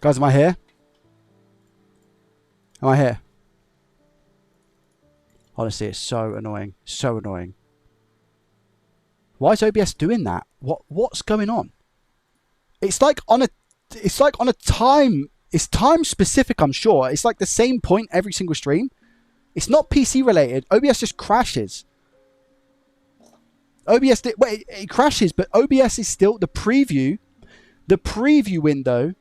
Guys, am I here? Am I here? Honestly, it's so annoying. So annoying. Why is OBS doing that? What's going on? It's like on a time. It's time specific, I'm sure. It's like the same point every single stream. It's not PC related. OBS just crashes. It crashes, but OBS is still the preview. The preview window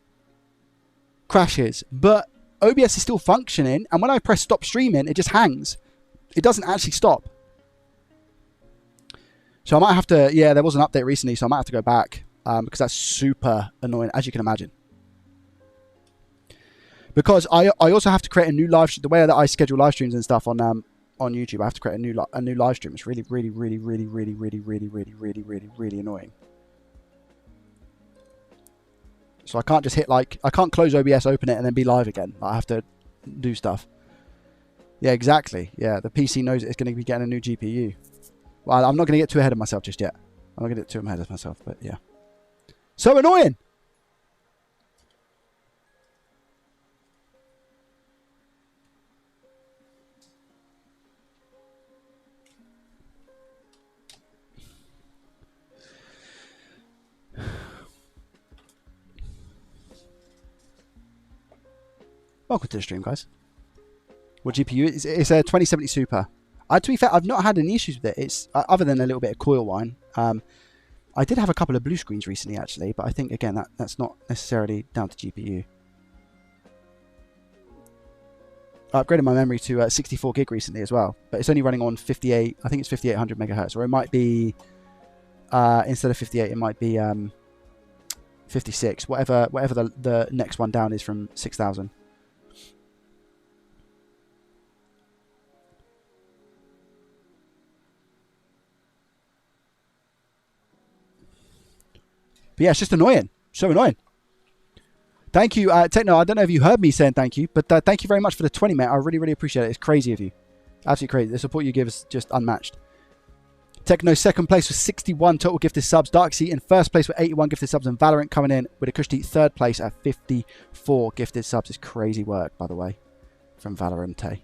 crashes, but OBS is still functioning. And when I press stop streaming, it just hangs. It doesn't actually stop. So I might have to, yeah, there was an update recently, so I might have to go back because that's super annoying, as you can imagine. Because I also have to create a new live stream. The way that I schedule live streams and stuff on YouTube, I have to create a new live stream. It's really annoying. So I can't just hit like, I can't close OBS, open it, and then be live again. I have to do stuff. Yeah, exactly. Yeah, the PC knows it's going to be getting a new GPU. Well, I'm not going to get too ahead of myself just yet. I'm not going to get too ahead of myself, but yeah. So annoying! Welcome to the stream, guys. What GPU? It's a 2070 Super. To be fair, I've not had any issues with it. It's other than a little bit of coil whine. I did have a couple of blue screens recently, actually, but I think again that's not necessarily down to GPU. I upgraded my memory to 64 gig recently as well, but it's only running on 58. I think it's 5800 megahertz, or it might be instead of 58, it might be 56. Whatever the next one down is from 6000. But yeah, it's just annoying. So annoying. Thank you, Techno. I don't know if you heard me saying thank you, but thank you very much for the 20, mate. I really appreciate it. It's crazy of you. Absolutely crazy. The support you give is just unmatched. Techno second place with 61 total gifted subs. Darkseid in first place with 81 gifted subs. And Valorant coming in with a cushy third place at 54 gifted subs. It's crazy work, by the way, from Valorant.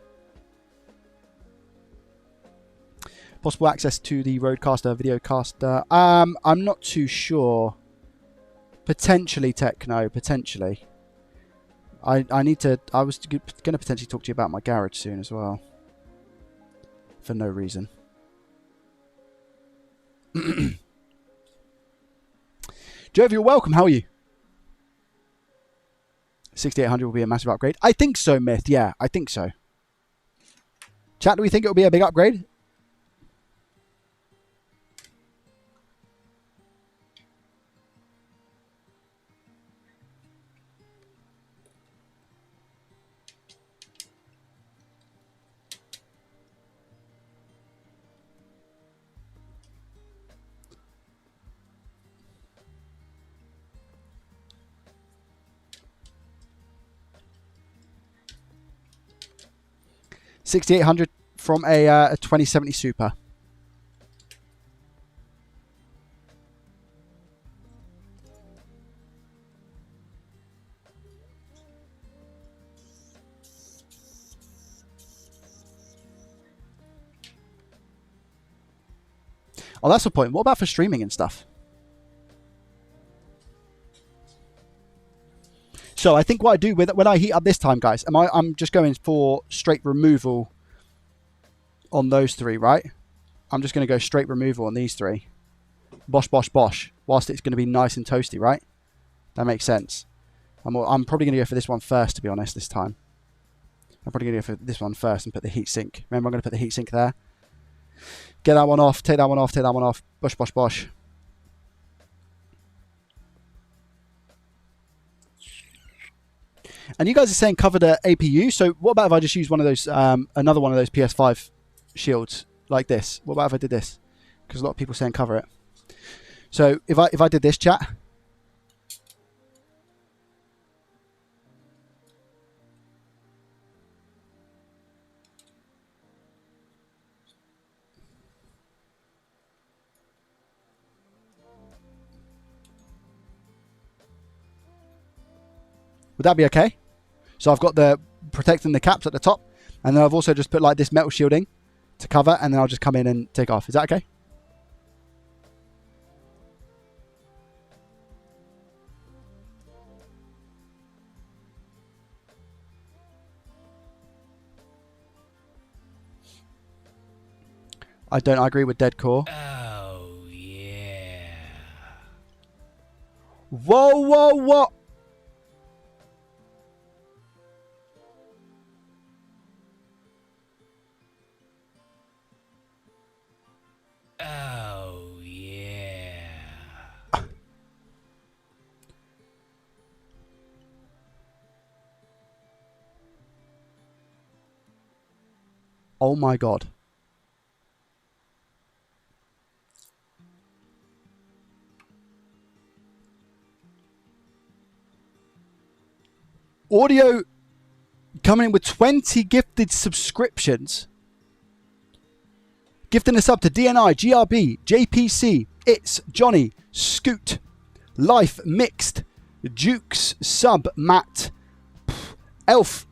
Possible access to the Rodecaster videocaster. I'm not too sure. Potentially, Techno. Potentially. I need to. I was going to potentially talk to you about my garage soon as well. For no reason. Jove, you're welcome. How are you? 6800 will be a massive upgrade. I think so, Myth. Yeah, I think so. Chat, do we think it will be a big upgrade? $6,800 from a 2070 Super. Oh, that's the point. What about for streaming and stuff? So I think what I do with when I heat up this time, guys, I'm just going for straight removal on those three, right? I'm just going to go straight removal on these three. Bosh, bosh, bosh. Whilst it's going to be nice and toasty, right? That makes sense. I'm probably going to go for this one first, to be honest, this time. I'm probably going to go for this one first and put the heat sink. Remember, I'm going to put the heat sink there. Get that one off, take that one off, take that one off. Bosh, bosh, bosh. And you guys are saying cover the APU. So what about if I just use one of those, another one of those PS5 shields like this? What about if I did this? Because a lot of people are saying cover it. So if I did this, chat. Would that be okay? So I've got the protecting the caps at the top, and then I've also just put like this metal shielding to cover, and then I'll just come in and take off. Is that okay? I don't agree with dead core. Oh, yeah. Whoa, whoa, whoa. Oh, yeah. Oh my God. Audio coming in with 20 gifted subscriptions. Gifting us up to DNI, GRB, JPC, It's, Johnny, Scoot, Life, Mixed, Jukes, Sub, Matt, Elf,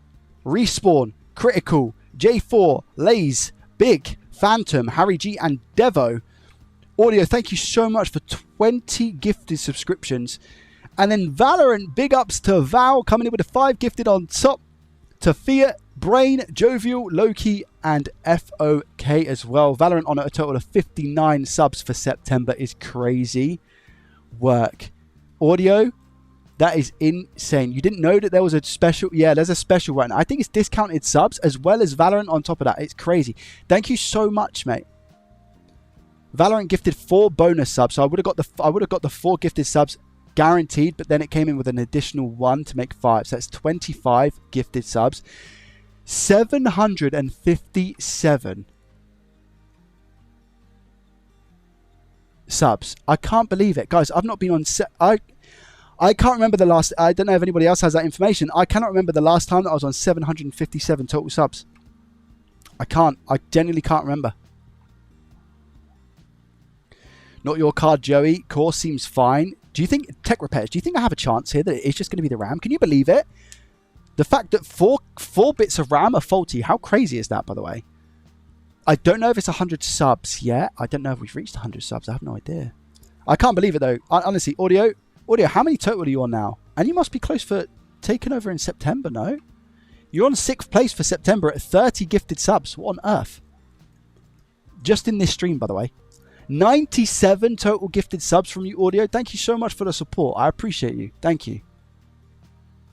Respawn, Critical, J4, Lays, Big, Phantom, Harry G, and Devo. Audio, thank you so much for 20 gifted subscriptions. And then Valorant, big ups to Val, coming in with a 5 gifted on top. To Fiat, Brain, Jovial, Loki, and FOK as well. Valorant on a total of 59 subs for September is crazy work. Audio, that is insane. You didn't know that there was a special? Yeah, there's a special right now. I think it's discounted subs as well as Valorant on top of that. It's crazy. Thank you so much, mate. Valorant gifted 4 bonus subs, so I would have got the 4 gifted subs guaranteed, but then it came in with an additional 1 to make 5, so that's 25 gifted subs. 757 subs. I can't believe it, guys. I've not been on I can't remember the last. I don't know if anybody else has that information. I cannot remember the last time that I was on 757 total subs. I genuinely can't remember. Not your card, Joey. Core seems fine. Do you think tech repairs? Do you think I have a chance here that it is just going to be the RAM? Can you believe it? The fact that four bits of RAM are faulty. How crazy is that, by the way? I don't know if it's 100 subs yet. I don't know if we've reached 100 subs. I have no idea. I can't believe it, though. Honestly, Audio, how many total are you on now? And you must be close for taking over in September, no? You're on 6th place for September at 30 gifted subs. What on earth? Just in this stream, by the way. 97 total gifted subs from you, Audio. Thank you so much for the support. I appreciate you. Thank you.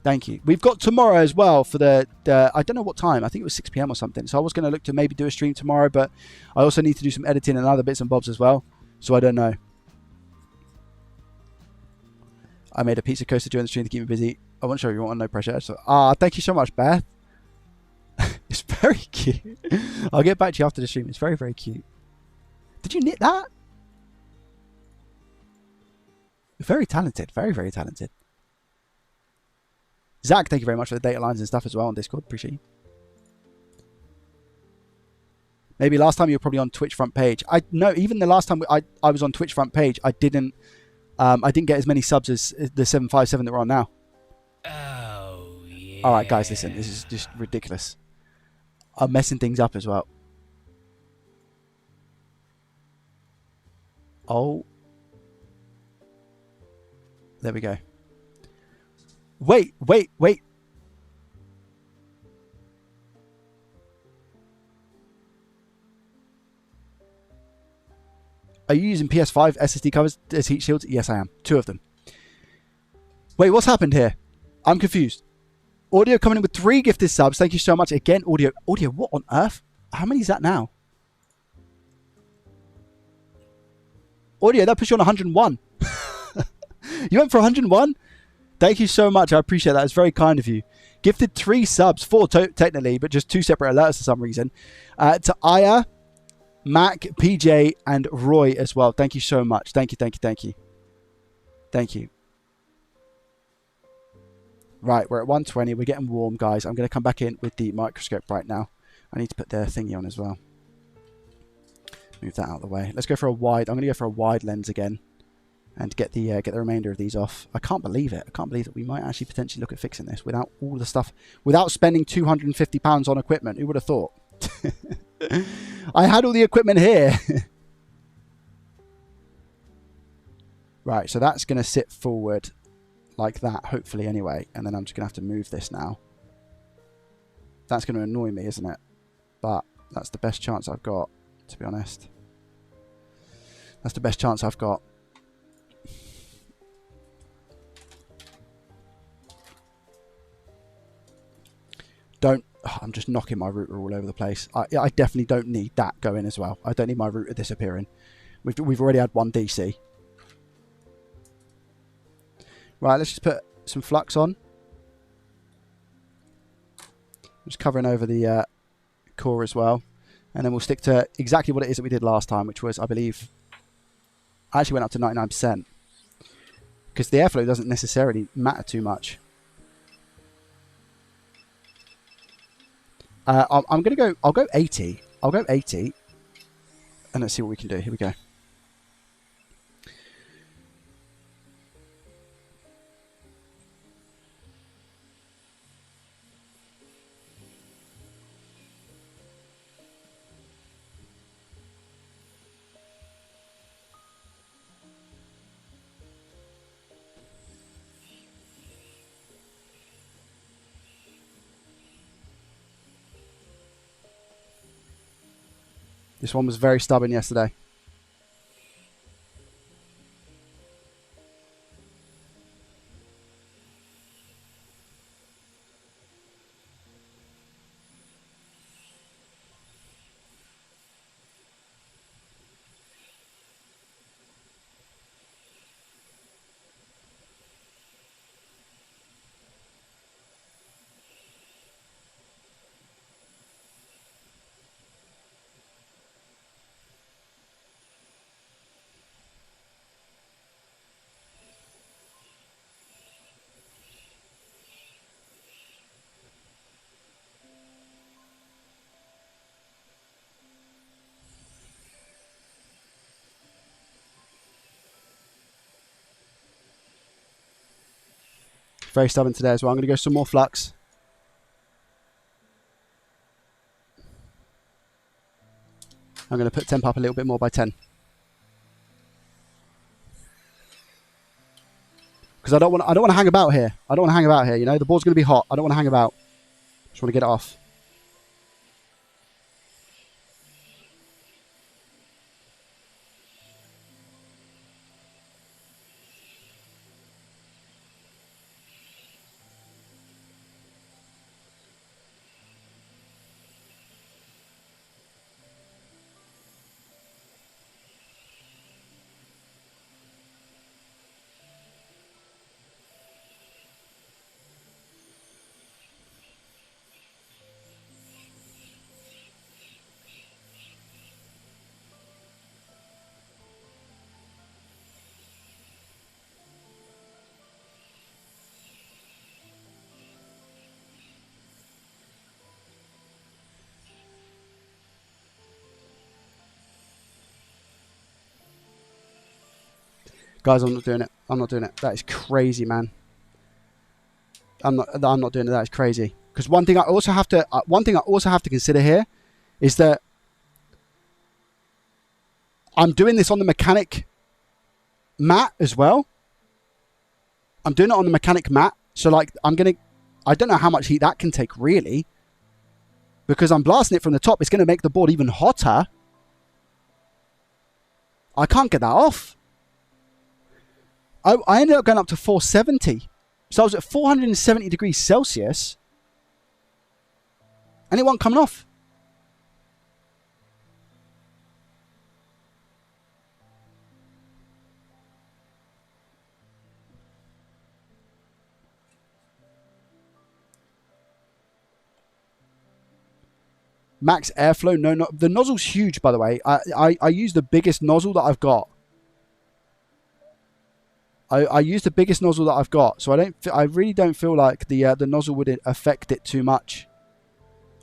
Thank you. We've got tomorrow as well for the I don't know what time. I think it was 6 p.m. or something. So I was going to look to maybe do a stream tomorrow, but I also need to do some editing and other bits and bobs as well. So I don't know. I made a pizza coaster during the stream to keep me busy. I won't show you want no pressure. So, thank you so much, Beth. It's very cute. I'll get back to you after the stream. It's very, very cute. Did you knit that? Very talented. Very, very talented. Zach, thank you very much for the data lines and stuff as well on Discord. Appreciate you. Maybe last time you were probably on Twitch front page. No, even the last time I was on Twitch front page, I didn't get as many subs as the 757 that we're on now. Oh, yeah. All right, guys, listen. This is just ridiculous. I'm messing things up as well. Oh. There we go. Wait. Are you using PS5 SSD covers as heat shields? Yes, I am. 2 of them. Wait, what's happened here? I'm confused. Audio coming in with 3 gifted subs. Thank you so much. Again, Audio, what on earth? How many is that now? Audio, that puts you on 101. You went for 101? Thank you so much. I appreciate that. It's very kind of you. Gifted 3 subs, 4 technically, but just 2 separate alerts for some reason. To Aya, Mac, PJ, and Roy as well. Thank you so much. Thank you. Thank you. Right, we're at 120. We're getting warm, guys. I'm going to come back in with the microscope right now. I need to put their thingy on as well. Move that out of the way. Let's go for a wide. I'm going to go for a wide lens again. and get the remainder of these off. I can't believe it. I can't believe that we might actually potentially look at fixing this without all the stuff, without spending £250 on equipment. Who would have thought? I had all the equipment here. Right, so that's going to sit forward like that, hopefully, anyway. And then I'm just going to have to move this now. That's going to annoy me, isn't it? But that's the best chance I've got, to be honest. That's the best chance I've got. I'm just knocking my router all over the place. I definitely don't need that going as well. I don't need my router disappearing. We've already had one DC. Right, let's just put some flux on. Just covering over the core as well. And then we'll stick to exactly what it is that we did last time, which was, I believe, I actually went up to 99%. Because the airflow doesn't necessarily matter too much. I'm going to go, I'll go 80. I'll go 80. And let's see what we can do. Here we go. This one was very stubborn yesterday. Very stubborn today as well. I'm going to go some more flux. I'm going to put temp up a little bit more by 10. Because I don't want to hang about here. I don't want to hang about here, you know. The board's going to be hot. I don't want to hang about. Just want to get it off. Guys, I'm not doing it. I'm not doing it. That is crazy, man. I'm not doing it. That is crazy. Because one thing I also have to consider here is that I'm doing this on the mechanic mat as well. I'm doing it on the mechanic mat. So like I don't know how much heat that can take really. Because I'm blasting it from the top. It's going to make the board even hotter. I can't get that off. I ended up going up to 470. So I was at 470 degrees Celsius. And it wasn't coming off. Max airflow. No, the nozzle's huge, by the way. I use the biggest nozzle that I've got. I use the biggest nozzle that I've got, so I really don't feel like the nozzle would affect it too much.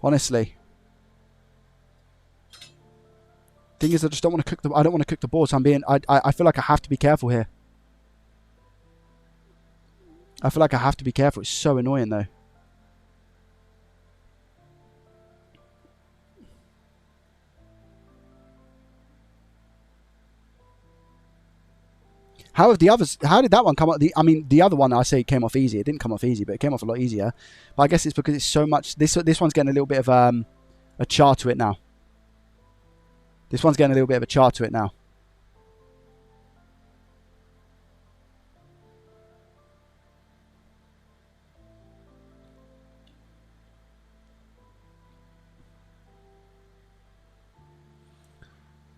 Honestly. Thing is, I just don't want to cook the board. So I feel like I have to be careful here. I feel like I have to be careful. It's so annoying though. How have the others? How did that one come up? I mean, the other one I say came off easy. It didn't come off easy, but it came off a lot easier. But I guess it's because it's so much. This one's getting a little bit of a char to it now. This one's getting a little bit of a char to it now.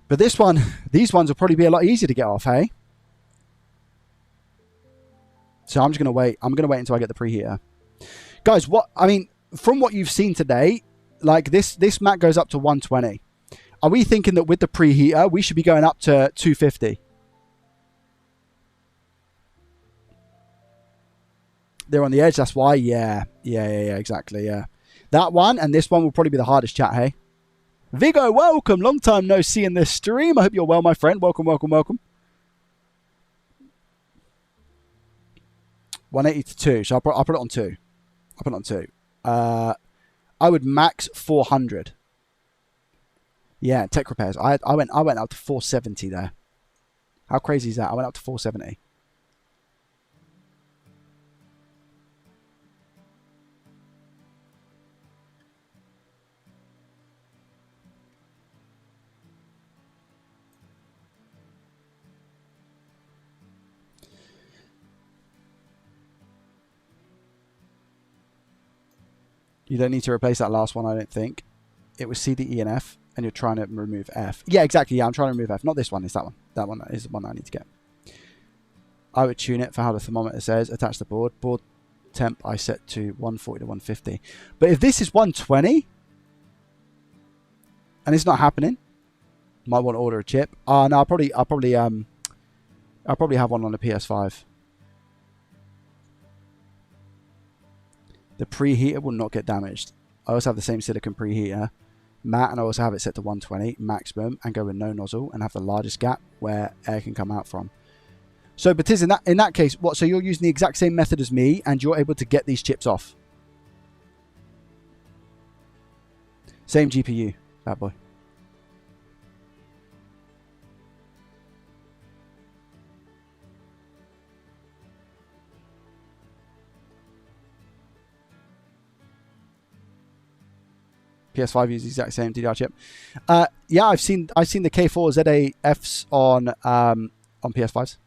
But this one, these ones will probably be a lot easier to get off, hey? So I'm just going to wait. I'm going to wait until I get the preheater. Guys, from what you've seen today, like this mat goes up to 120. Are we thinking that with the preheater, we should be going up to 250? They're on the edge, that's why. Yeah, exactly, yeah. That one and this one will probably be the hardest chat, hey? Vigo, welcome. Long time no see in this stream. I hope you're well, my friend. Welcome. 180 to 2. So I'll put it on 2. I'll put it on 2. I would max 400. Yeah, tech repairs. I went up to 470 there. How crazy is that? I went up to 470. You don't need to replace that last one, I don't think. It was C, D, E, and F, and you're trying to remove F. Yeah, exactly. Yeah, I'm trying to remove F. Not this one, it's that one. That one is the one that I need to get. I would tune it for how the thermometer says. Attach the board. Board temp I set to 140 to 150. But if this is 120, and it's not happening, might want to order a chip. No, I'll probably have one on the PS5. The preheater will not get damaged. I also have the same silicone preheater mat, and I also have it set to 120 maximum and go with no nozzle and have the largest gap where air can come out from. So, but in that case, what? So you're using the exact same method as me, and you're able to get these chips off. Same GPU, bad boy. PS5 uses the exact same DDR chip. Yeah, I've seen the K4 ZAFs on PS5s.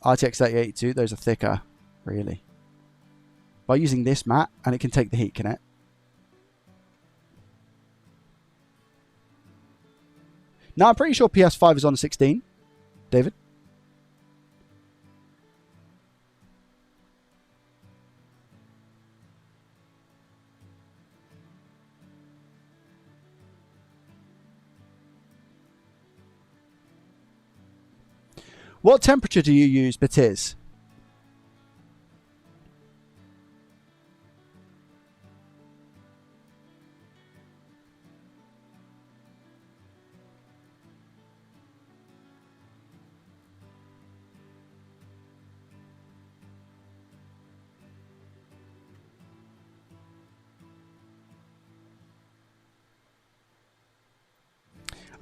RTX 3082, those are thicker, really. By using this mat, and it can take the heat, can it? Now, I'm pretty sure PS5 is on 16, David. What temperature do you use, Batiz?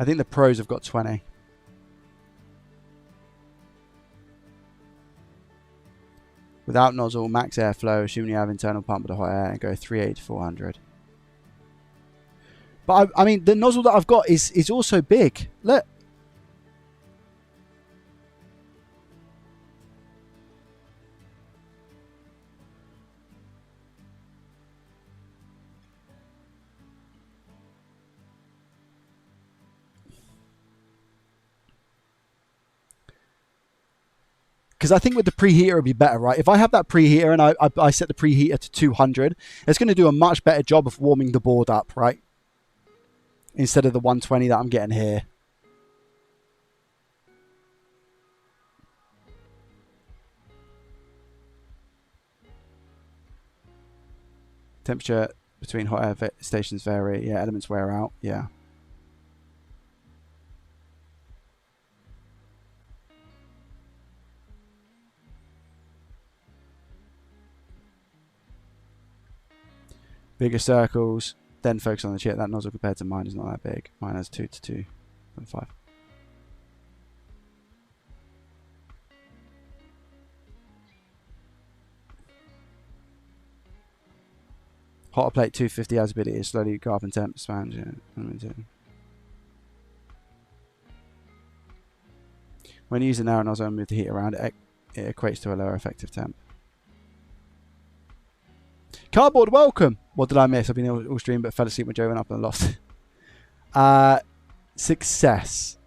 I think the pros have got 20. Without nozzle, max airflow, assuming you have internal pump with the hot air, and go 380 to 400. But I mean, the nozzle that I've got is also big. Look. Because I think with the preheater it'll be better, right? If I have that preheater and I set the preheater to 200, it's going to do a much better job of warming the board up, right? Instead of the 120 that I'm getting here. Temperature between hot air stations vary. Yeah, elements wear out. Yeah. Bigger circles, then focus on the chip. That nozzle compared to mine is not that big. Mine has 2 to 2.5. Hotter plate 250 has ability to slowly go up in temp span. Yeah. When you use an narrow nozzle and move the heat around, it equates to a lower effective temp. Cardboard, welcome! What did I miss? I've been all stream but fell asleep when Joe went up in the loft. Success.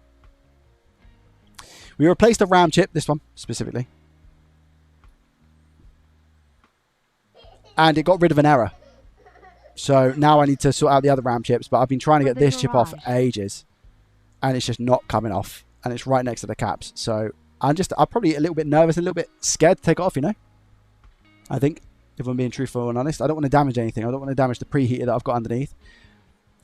We replaced the RAM chip, this one specifically. And it got rid of an error. So now I need to sort out the other RAM chips, but I've been trying to get this chip off ages. And it's just not coming off. And it's right next to the caps. So I'm probably a little bit nervous, a little bit scared to take it off, you know? I think, if I'm being truthful and honest. I don't want to damage anything. I don't want to damage the preheater that I've got underneath.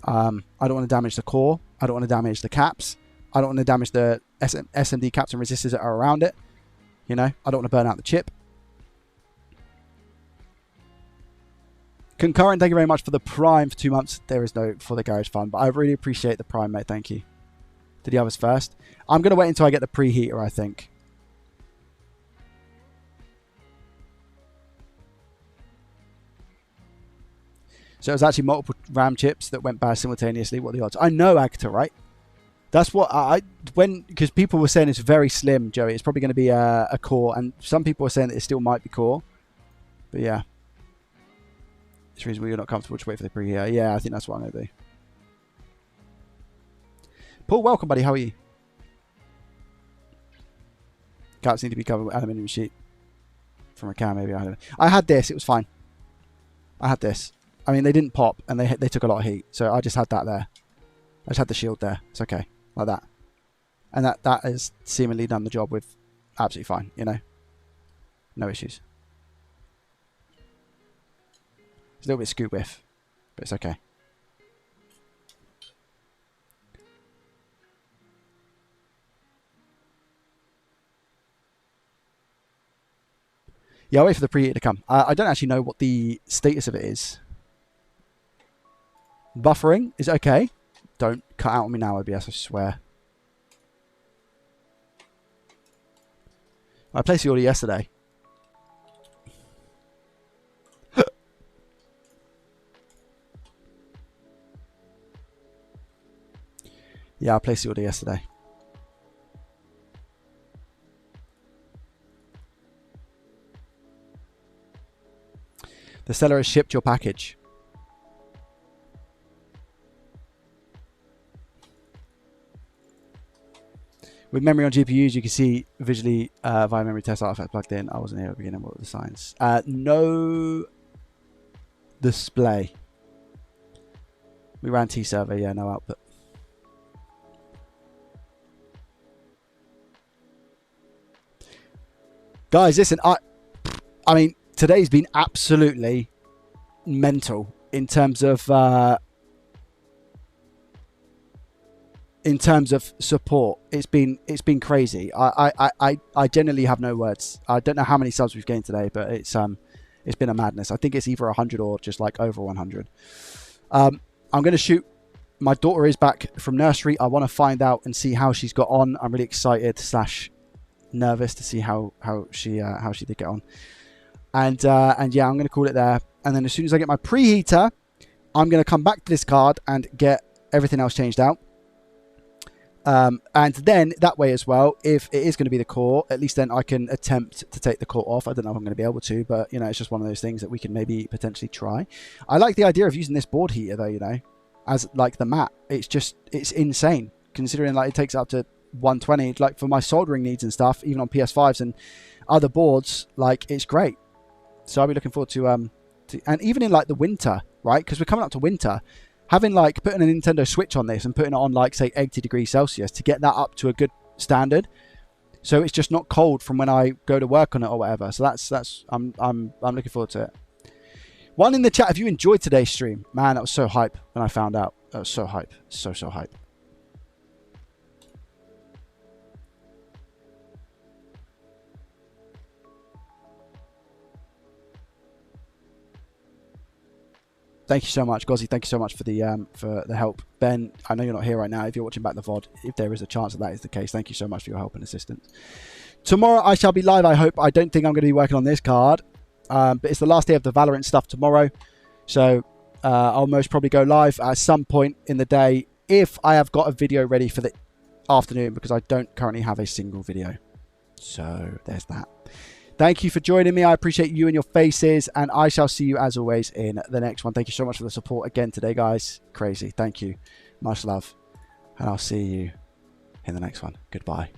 I don't want to damage the core. I don't want to damage the caps. I don't want to damage the SMD caps and resistors that are around it. You know, I don't want to burn out the chip. Concurrent, thank you very much for the Prime for 2 months. There is no for the Garage Fund, but I really appreciate the Prime, mate. Thank you. Did the others first? I'm going to wait until I get the preheater, I think. So it was actually multiple RAM chips that went bad simultaneously. What are the odds? I know, Agata, right? That's what because people were saying it's very slim, Joey. It's probably going to be a core, and some people are saying that it still might be core. But yeah. This reason you're not comfortable to wait for the preheater. Yeah, I think that's what I'm going to do. Paul, welcome, buddy. How are you? Caps need to be covered with aluminium sheet from a can, maybe. I don't know. I had this. It was fine. I had this. I mean, they didn't pop, and they took a lot of heat. So I just had that there. I just had the shield there. It's okay. Like that. And that has seemingly done the job with absolutely fine, you know? No issues. It's a little bit scoot whiff, but it's okay. Yeah, I'll wait for the preheater to come. I don't actually know what the status of it is. Buffering is okay. Don't cut out on me now, OBS, I swear. I placed the order yesterday. Yeah, I placed the order yesterday. The seller has shipped your package. With memory on GPUs, you can see visually via memory test artifact plugged in. I wasn't here at the beginning. What were the signs? No display. We ran T-server. Yeah, no output. Guys, listen. I mean, today's been absolutely mental in terms of support. It's been crazy. I genuinely have no words. I don't know how many subs we've gained today, but it's been a madness. I think it's either 100 or just like over 100. I'm going to shoot. My daughter is back from nursery. I want to find out and see how she's got on. I'm really excited / nervous to see how she did get on. And yeah, I'm going to call it there. And then as soon as I get my preheater, I'm going to come back to this card and get everything else changed out. And then that way as well, if it is going to be the core, at least then I can attempt to take the core off. I don't know if I'm going to be able to, but you know, it's just one of those things that we can maybe potentially try. I like the idea of using this board heater though, you know, as like the mat. It's insane considering like it takes up to 120, like for my soldering needs and stuff, even on PS5's and other boards, like it's great. So I'll be looking forward to and even in like the winter, right? Because we're coming up to winter. Having like putting a Nintendo Switch on this and putting it on like say 80 degrees Celsius to get that up to a good standard, so it's just not cold from when I go to work on it or whatever. So that's I'm looking forward to it. One in the chat, if you enjoyed today's stream, man, that was so hype when I found out. That was so hype, so hype. Thank you so much, Gozzy. Thank you so much for the help. Ben, I know you're not here right now. If you're watching back the VOD, if there is a chance that is the case, thank you so much for your help and assistance. Tomorrow I shall be live, I hope. I don't think I'm going to be working on this card, but it's the last day of the Valorant stuff tomorrow. So I'll most probably go live at some point in the day if I have got a video ready for the afternoon, because I don't currently have a single video. So there's that. Thank you for joining me. I appreciate you and your faces, and I shall see you as always in the next one. Thank you so much for the support again today, guys. Crazy. Thank you. Much love. And I'll see you in the next one. Goodbye.